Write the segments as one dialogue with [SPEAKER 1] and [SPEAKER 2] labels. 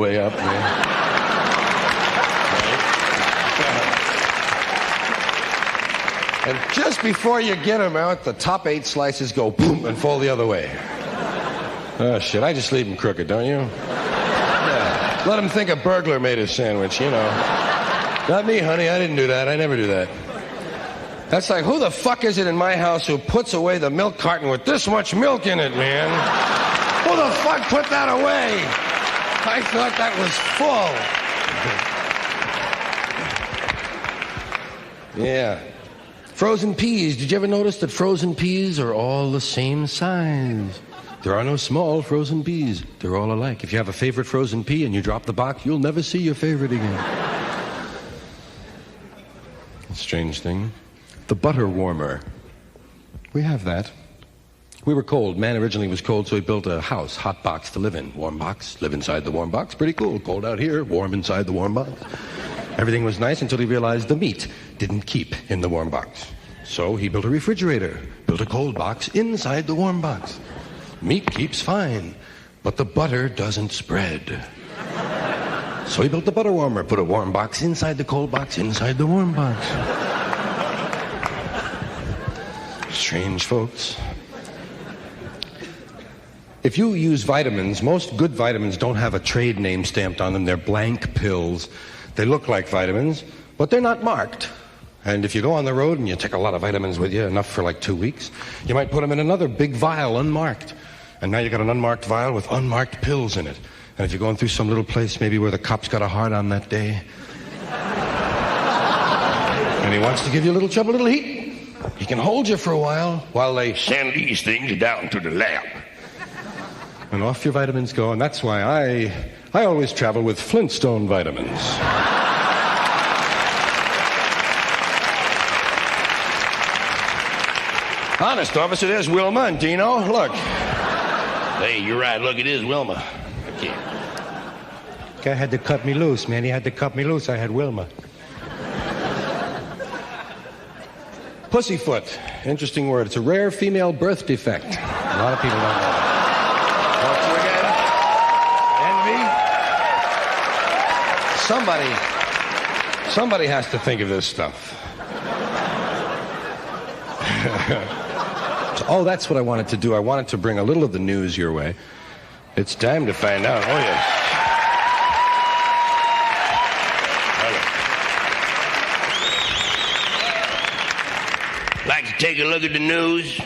[SPEAKER 1] way up, man. And just before you get them out, the top 8 slices go boom and fall the other way. Oh, shit, I just leave them crooked, don't you? Yeah. Let them think a burglar made a sandwich, you know. Not me, honey, I didn't do that. I never do that. That's like, who the fuck is it in my house who puts away the milk carton with this much milk in it, man? Who the fuck put that away? I thought that was full. Yeah. Frozen peas. Did you ever notice that frozen peas are all the same size? There are no small frozen peas. They're all alike. If you have a favorite frozen pea and you drop the box, you'll never see your favorite again. A strange thing. The butter warmer. We have that. We were cold. Man originally was cold, so he built a house, hot box to live in. Warm box, live inside the warm box. Pretty cool. Cold out here, warm inside the warm box. Everything was nice until he realized the meat didn't keep in the warm box. So he built a refrigerator, built a cold box inside the warm box. Meat keeps fine, but the butter doesn't spread. So he built the butter warmer, put a warm box inside the cold box, inside the warm box. Strange folks. If you use vitamins, most good vitamins don't have a trade name stamped on them. They're blank pills. They look like vitamins, but they're not marked. And if you go on the road and you take a lot of vitamins with you, enough for like 2 weeks, you might put them in another big vial, unmarked. And now you got an unmarked vial with unmarked pills in it. And if you're going through some little place maybe where the cops got a hard on that day, and he wants to give you a little trouble, a little heat, he can hold you for a while they send these things down to the lab. And off your vitamins go, and that's why I always travel with Flintstone vitamins. Honest, officer, there's Wilma and Dino. Look. Hey, you're right. Look, it is Wilma. Okay. Guy had to cut me loose, man. He had to cut me loose. I had Wilma. Pussyfoot. Interesting word. It's a rare female birth defect. A lot of people don't know that. Somebody has to think of this stuff. Oh, that's what I wanted to do. I wanted to bring a little of the news your way. It's time to find out. Oh, yes. Like to take a look at the news.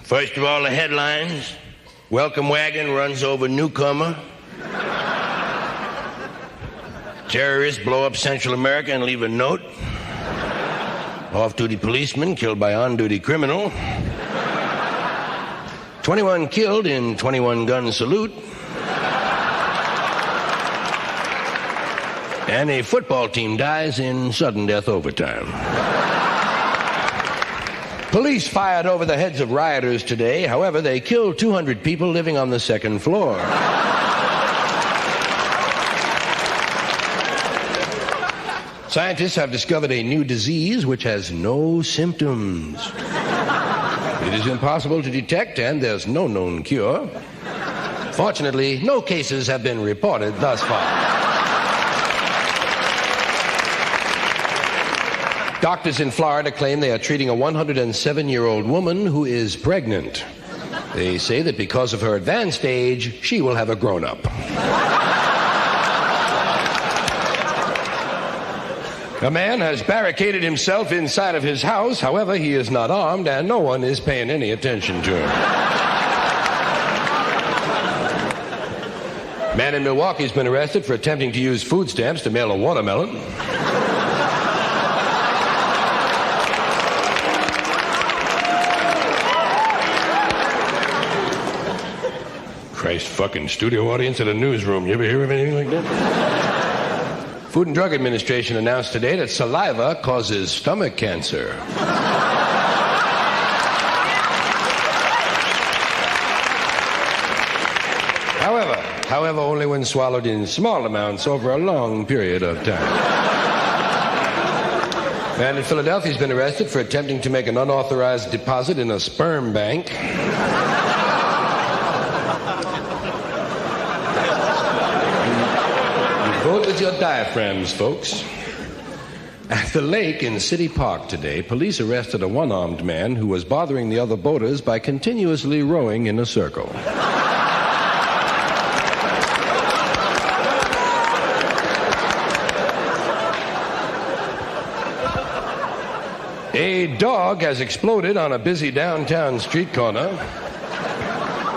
[SPEAKER 1] First of all, the headlines. Welcome wagon runs over newcomer. Terrorists blow up Central America and leave a note. Off-duty policeman killed by on-duty criminal. 21 killed in 21-gun salute. And a football team dies in sudden death overtime. Police fired over the heads of rioters today. However, they killed 200 people living on the second floor. Scientists have discovered a new disease which has no symptoms. It is impossible to detect, and there's no known cure. Fortunately, no cases have been reported thus far. Doctors in Florida claim they are treating a 107-year-old woman who is pregnant. They say that because of her advanced age, she will have a grown-up. A man has barricaded himself inside of his house. However, he is not armed, and no one is paying any attention to him. Man in Milwaukee has been arrested for attempting to use food stamps to mail a watermelon. Christ fucking studio audience at a newsroom. You ever hear of anything like that? Food and Drug Administration announced today that saliva causes stomach cancer. However, only when swallowed in small amounts over a long period of time. Man in Philadelphia has been arrested for attempting to make an unauthorized deposit in a sperm bank. Vote with your diaphragms, folks. At the lake in City Park today, police arrested a one-armed man who was bothering the other boaters by continuously rowing in a circle. A dog has exploded on a busy downtown street corner.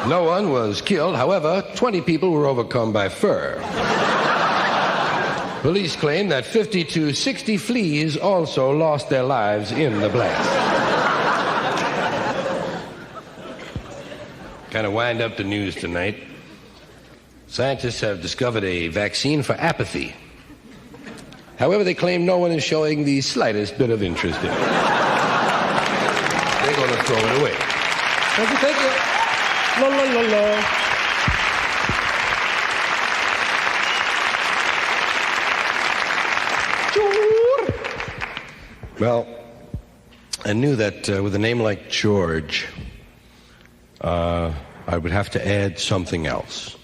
[SPEAKER 1] No one was killed. However, 20 people were overcome by fur. Police claim that 50 to 60 fleas also lost their lives in the blast. Kind of wind up the news tonight. Scientists have discovered a vaccine for apathy. However, they claim no one is showing the slightest bit of interest in it. They're going to throw it away. Thank you, thank you. La la la la. Well, I knew that with a name like George, I would have to add something else.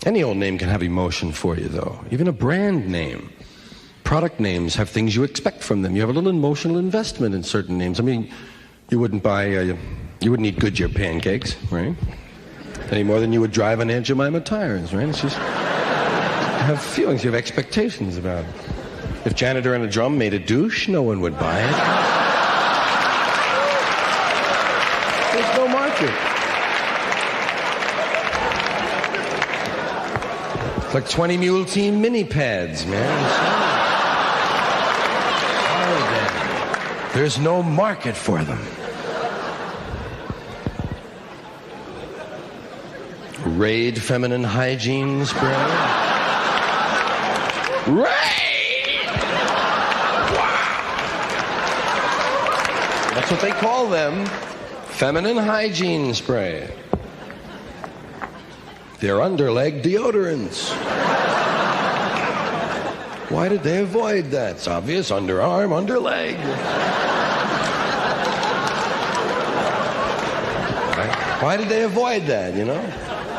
[SPEAKER 1] Any old name can have emotion for you, though. Even a brand name. Product names have things you expect from them. You have a little emotional investment in certain names. I mean, you wouldn't eat Goodyear pancakes, right? Any more than you would drive an Aunt Jemima tires, right? It's just, you have feelings, you have expectations about it. If Janitor and a Drum made a douche, no one would buy it. There's no market. It's like 20 Mule Team mini pads, man. There's no market for them. Raid feminine hygiene spray. Raid! Wow. That's what they call them. Feminine hygiene spray. They're underleg deodorants. Why did they avoid that? It's obvious. Underarm, underleg. Why did they avoid that, you know?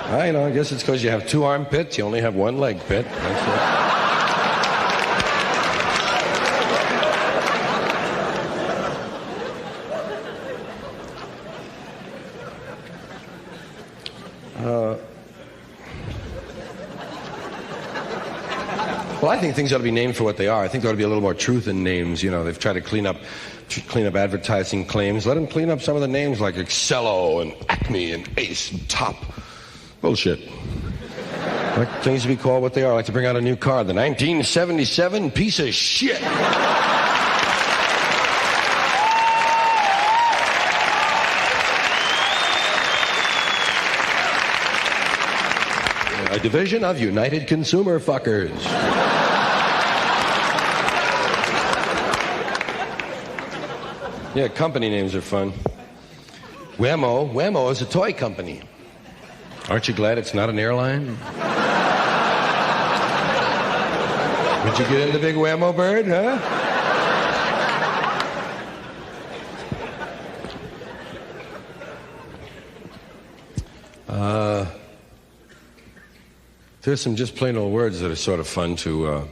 [SPEAKER 1] I guess it's because you have two armpits, you only have one leg pit. That's it. Well, I think things ought to be named for what they are. I think there ought to be a little more truth in names. You know, they've tried to clean up advertising claims. Let them clean up some of the names like Excello and Acme and Ace and Top. Bullshit. I like things to be called what they are. I like to bring out a new car, the 1977 piece of shit. A division of United Consumer Fuckers. Yeah, company names are fun. Whammo is a toy company. Aren't you glad it's not an airline? Would you get in the big Whammo bird, huh? There's some just plain old words that are sort of fun to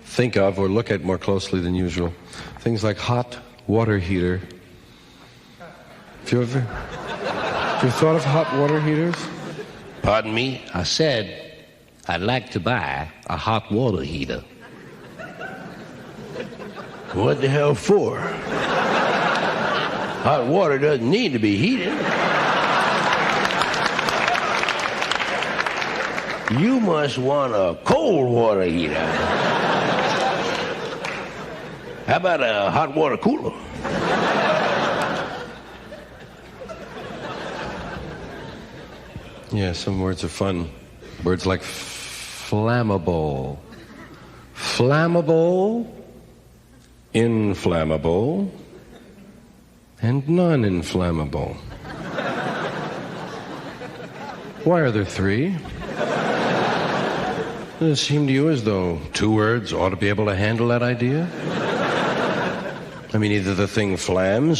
[SPEAKER 1] think of or look at more closely than usual. Things like hot water heater. Have you ever thought of hot water heaters?
[SPEAKER 2] Pardon me? I said I'd like to buy a hot water heater.
[SPEAKER 3] What the hell for? Hot water doesn't need to be heated. You must want a cold water heater. How about a hot water cooler?
[SPEAKER 1] Yeah, some words are fun. Words like flammable. Flammable, inflammable, and non-inflammable. Why are there three? Does it seem to you as though two words ought to be able to handle that idea? I mean, either the thing flams